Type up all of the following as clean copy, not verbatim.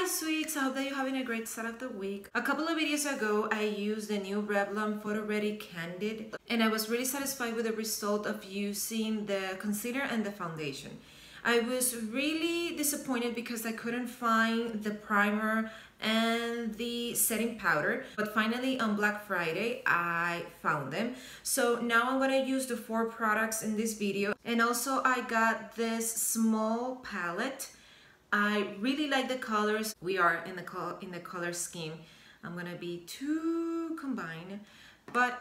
Hi sweets, I hope that you're having a great start of the week. A couple of videos ago, I used the new Revlon Photoready Candid, and I was really satisfied with the result of using the concealer and the foundation. I was really disappointed because I couldn't find the primer and the setting powder, but finally on Black Friday I found them. So now I'm gonna use the 4 products in this video, and also I got this small palette. I really like the colors. We are in the color scheme. I'm gonna be too combined, but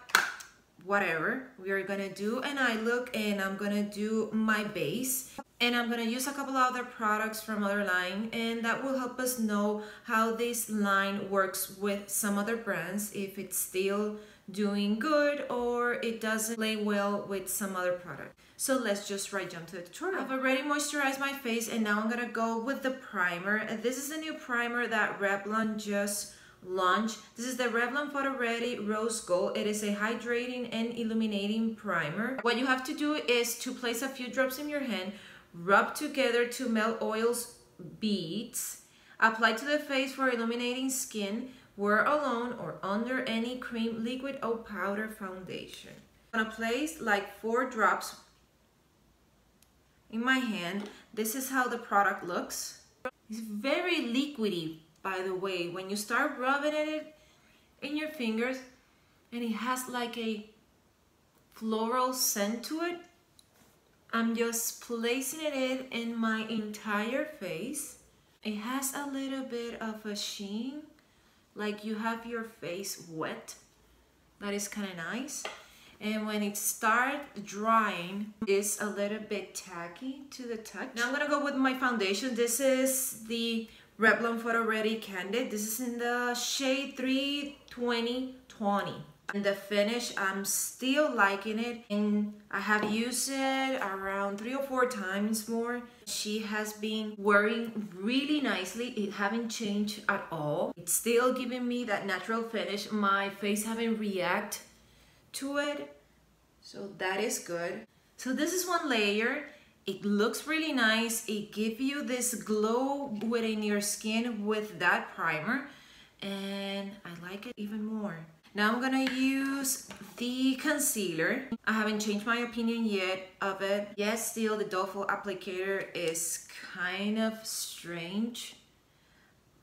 whatever we are gonna do. And I look and I'm gonna do my base, and I'm gonna use a couple other products from other line, and that will help us know how this line works with some other brands, if it's still doing good or it doesn't play well with some other product. So let's just jump to the tutorial. I've already moisturized my face, and now I'm gonna go with the primer. And this is a new primer that Revlon just launched. This is the Revlon Photoready Rose Gold. It is a hydrating and illuminating primer. What you have to do is to place a few drops in your hand, rub together to melt oils beads, apply to the face for illuminating skin, wear alone or under any cream, liquid or powder foundation. I'm gonna place like 4 drops in my hand. This is how the product looks. It's very liquidy, by the way, when you start rubbing it in your fingers, and it has like a floral scent to it. I'm just placing it in my entire face. It has a little bit of a sheen, like you have your face wet. That is kind of nice. And when it starts drying, it's a little bit tacky to the touch. Now I'm gonna go with my foundation. This is the Revlon Photoready Candid. This is in the shade 320 Tawny. And the finish, I'm still liking it, and I have used it around 3 or 4 times more. She has been wearing really nicely. It haven't changed at all. It's still giving me that natural finish. My face haven't reacted to it, so that is good. So this is one layer. It looks really nice. It gives you this glow within your skin with that primer, and I like it even more. Now I'm gonna use the concealer. I haven't changed my opinion yet of it. Yes, still the doe foot applicator is kind of strange,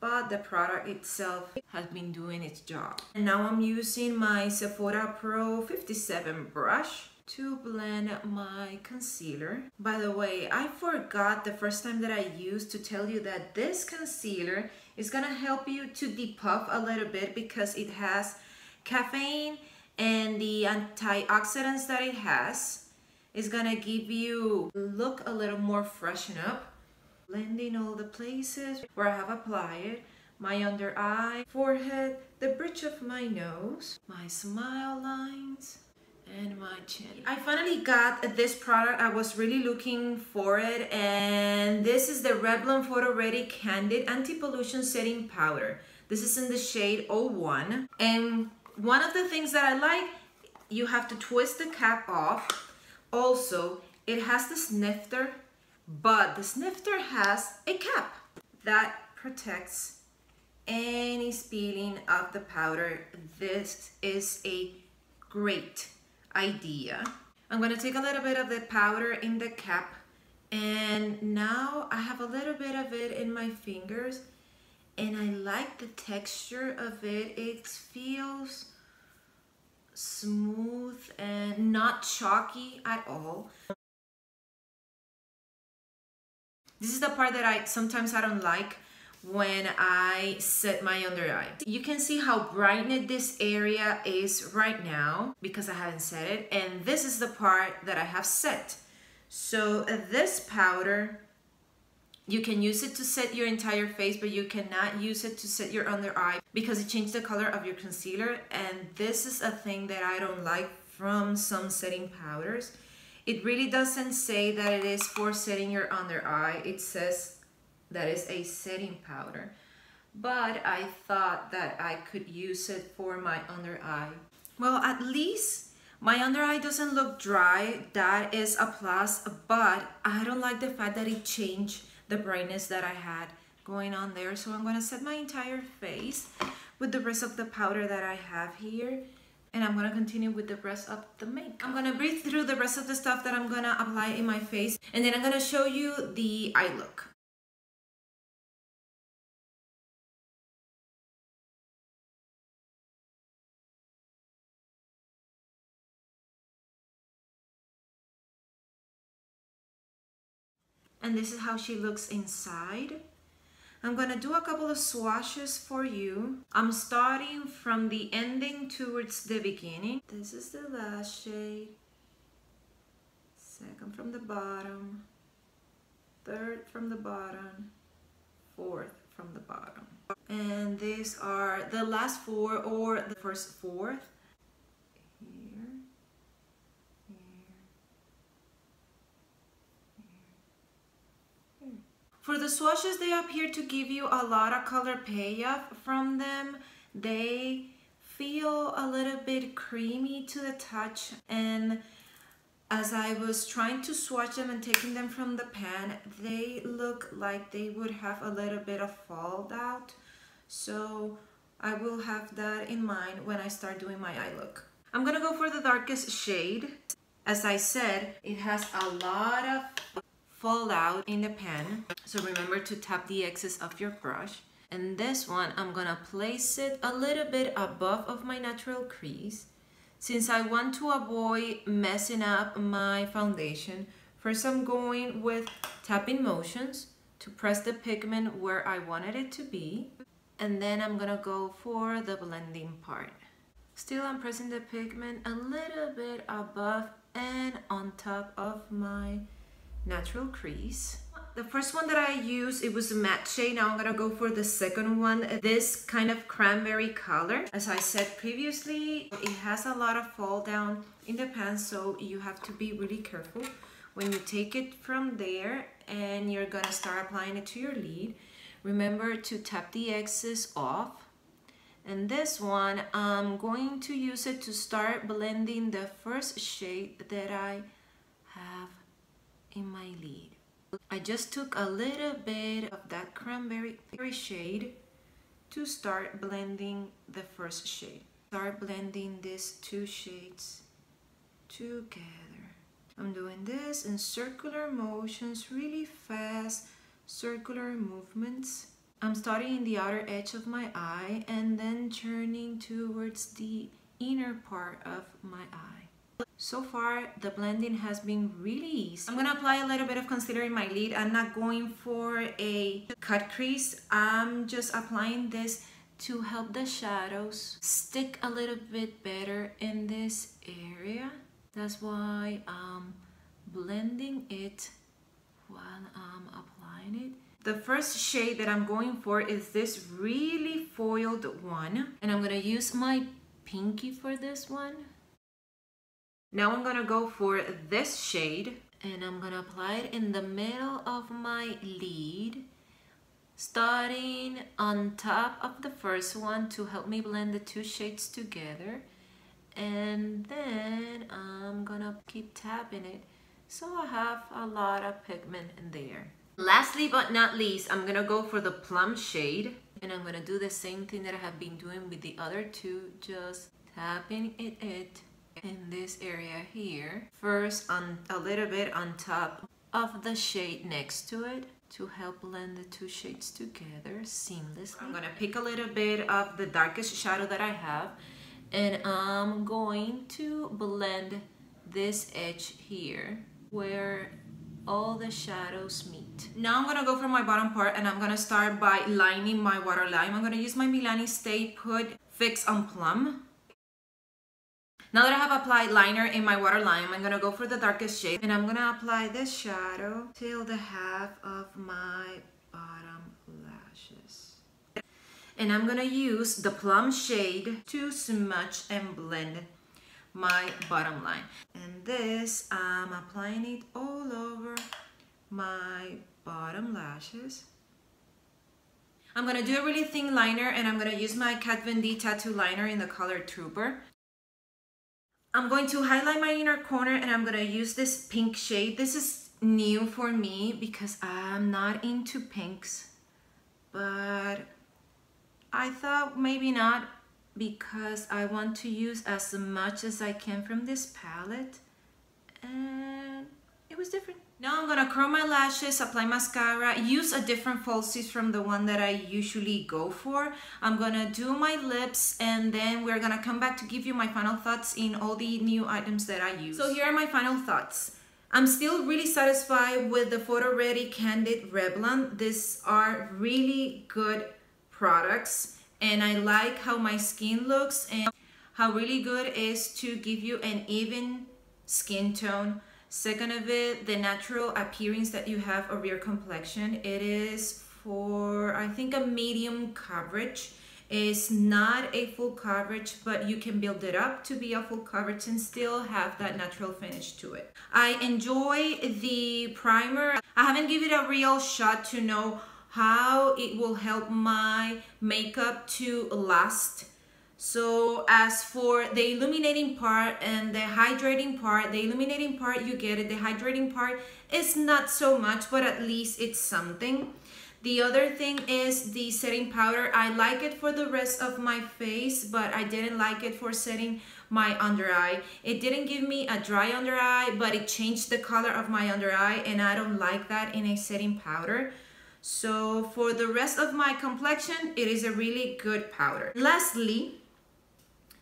but the product itself has been doing its job. And now I'm using my Sephora Pro 57 brush to blend my concealer. By the way, I forgot the first time that I used to tell you that this concealer is gonna help you to depuff a little bit, because it has caffeine, and the antioxidants that it has is gonna give you look a little more freshen up. Blending all the places where I have applied it, my under eye, forehead, the bridge of my nose, my smile lines, and my chin. I finally got this product. I was really looking for it, and this is the Revlon Photoready Candid Anti-Pollution Setting Powder. This is in the shade 01, and one of the things that I like, you have to twist the cap off. Also, it has the snifter, but the snifter has a cap that protects any spilling of the powder. This is a great idea. I'm gonna take a little bit of the powder in the cap, and now I have a little bit of it in my fingers, and I like the texture of it. It feels smooth and not chalky at all. This is the part that sometimes I don't like when I set my under eye. You can see how brightened this area is right now because I haven't set it, and this is the part that I have set. So this powder, you can use it to set your entire face, but you cannot use it to set your under eye because it changed the color of your concealer. And this is a thing that I don't like from some setting powders. It really doesn't say that it is for setting your under eye. It says that is a setting powder, but I thought that I could use it for my under eye. Well, at least my under eye doesn't look dry. That is a plus, but I don't like the fact that it changed the brightness that I had going on there. So I'm gonna set my entire face with the rest of the powder that I have here. And I'm gonna continue with the rest of the makeup. I'm gonna breathe through the rest of the stuff that I'm gonna apply in my face. And then I'm gonna show you the eye look. And this is how she looks inside. I'm gonna do a couple of swatches for you. I'm starting from the ending towards the beginning. This is the last shade. Second from the bottom. Third from the bottom. Fourth from the bottom. And these are the last four or the first fourth. For the swatches, they appear to give you a lot of color payoff from them. They feel a little bit creamy to the touch, and as I was trying to swatch them and taking them from the pan, they look like they would have a little bit of fallout. So I will have that in mind when I start doing my eye look. I'm gonna go for the darkest shade. As I said, it has a lot of fallout in the pan, so remember to tap the excess of your brush. And this one, I'm gonna place it a little bit above of my natural crease. Since I want to avoid messing up my foundation, first I'm going with tapping motions to press the pigment where I wanted it to be. And then I'm gonna go for the blending part. Still, I'm pressing the pigment a little bit above and on top of my natural crease. The first one that I used, it was a matte shade. Now I'm gonna go for the second one, this kind of cranberry color. As I said previously, it has a lot of fall down in the pan, so you have to be really careful when you take it from there and you're gonna start applying it to your lid. Remember to tap the excess off. And this one, I'm going to use it to start blending the first shade that I have in my lid. I just took a little bit of that cranberry shade to start blending the first shade. Start blending these two shades together. I'm doing this in circular motions, really fast circular movements. I'm starting in the outer edge of my eye and then turning towards the inner part of my eye. So far, the blending has been really easy. I'm gonna apply a little bit of concealer in my lid. I'm not going for a cut crease. I'm just applying this to help the shadows stick a little bit better in this area. That's why I'm blending it while I'm applying it. The first shade that I'm going for is this really foiled one. And I'm gonna use my pinky for this one. Now I'm gonna go for this shade and I'm gonna apply it in the middle of my lid, starting on top of the first one to help me blend the two shades together. And then I'm gonna keep tapping it so I have a lot of pigment in there. Lastly but not least, I'm gonna go for the plum shade and I'm gonna do the same thing that I have been doing with the other two, just tapping it in this area here. First on a little bit on top of the shade next to it to help blend the two shades together seamlessly. I'm gonna pick a little bit of the darkest shadow that I have and I'm going to blend this edge here where all the shadows meet. Now I'm gonna go for my bottom part and I'm gonna start by lining my waterline. I'm gonna use my Milani Stay Put Fix on Plum. Now that I have applied liner in my waterline, I'm gonna go for the darkest shade and I'm gonna apply this shadow till the half of my bottom lashes. And I'm gonna use the plum shade to smudge and blend my bottom line. And this, I'm applying it all over my bottom lashes. I'm gonna do a really thin liner and I'm gonna use my Kat Von D tattoo liner in the color Trooper. I'm going to highlight my inner corner and I'm gonna use this pink shade. This is new for me because I'm not into pinks but I thought maybe not, because I want to use as much as I can from this palette, and it was different. Now I'm gonna curl my lashes, apply mascara, use a different falsies from the one that I usually go for. I'm gonna do my lips, and then we're gonna come back to give you my final thoughts in all the new items that I use. So here are my final thoughts. I'm still really satisfied with the Photoready Candid Revlon. These are really good products, and I like how my skin looks and how really good it is to give you an even skin tone. Second of it, the natural appearance that you have of your complexion. It is for, I think, a medium coverage. It's not a full coverage, but you can build it up to be a full coverage and still have that natural finish to it. I enjoy the primer. I haven't given it a real shot to know how it will help my makeup to last. So as for the illuminating part and the hydrating part, the illuminating part, you get it. The hydrating part is not so much, but at least it's something. The other thing is the setting powder. I like it for the rest of my face, but I didn't like it for setting my under eye. It didn't give me a dry under eye, but it changed the color of my under eye, and I don't like that in a setting powder. So for the rest of my complexion, it is a really good powder. Lastly,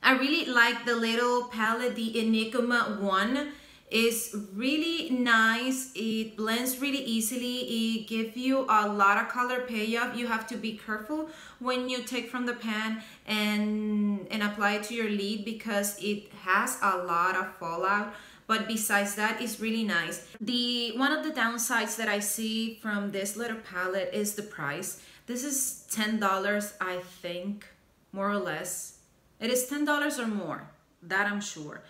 I really like the little palette, the Enigma one. Is really nice. It blends really easily. It gives you a lot of color payoff. You have to be careful when you take from the pan and apply it to your lid, because it has a lot of fallout. But besides that, it's really nice. One of the downsides that I see from this little palette is the price. This is $10, I think, more or less. It is $10 or more, that I'm sure.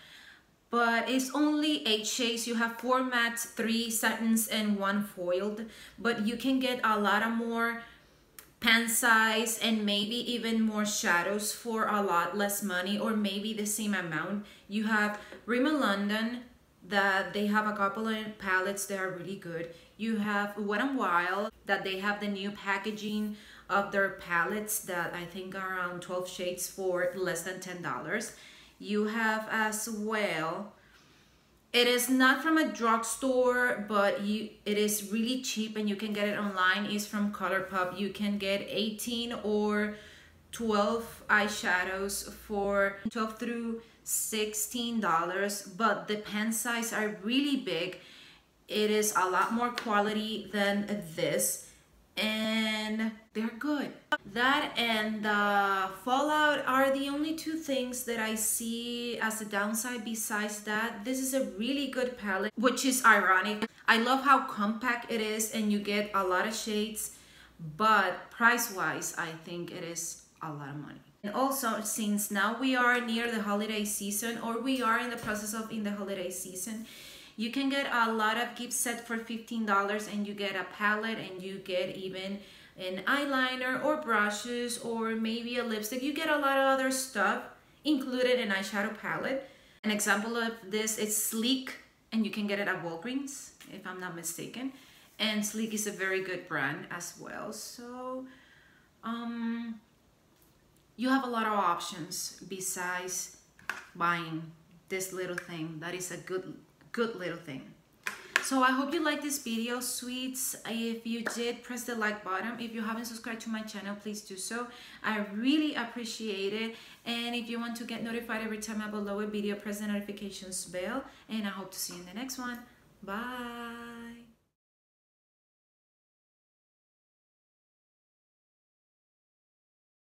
But it's only 8 shades. You have 4 mattes, 3 satins, and 1 foiled. But you can get a lot of more pan size and maybe even more shadows for a lot less money, or maybe the same amount. You have Rimmel London, that they have a couple of palettes that are really good. You have Wet n Wild, that they have the new packaging of their palettes that I think are around 12 shades for less than $10. You have as well, it is not from a drugstore, but it is really cheap and you can get it online. It's from ColourPop. You can get 18 or 12 eyeshadows for $12 through $16, but the pen size are really big. It is a lot more quality than this, and they're good. That and the fallout are the only two things that I see as a downside. Besides that, this is a really good palette, which is ironic. I love how compact it is and you get a lot of shades, but price-wise, I think it is a lot of money. And also, since now we are near the holiday season, or we are in the process of in the holiday season, you can get a lot of gift set for $15, and you get a palette, and you get even an eyeliner or brushes or maybe a lipstick. You get a lot of other stuff, included an eyeshadow palette. An example of this is Sleek, and you can get it at Walgreens, if I'm not mistaken. And Sleek is a very good brand as well. So you have a lot of options besides buying this little thing that is a good little thing. So I hope you liked this video, sweets. If you did, press the like button. If you haven't subscribed to my channel, please do so. I really appreciate it. And if you want to get notified every time I upload a video, press the notifications bell. And I hope to see you in the next one. Bye.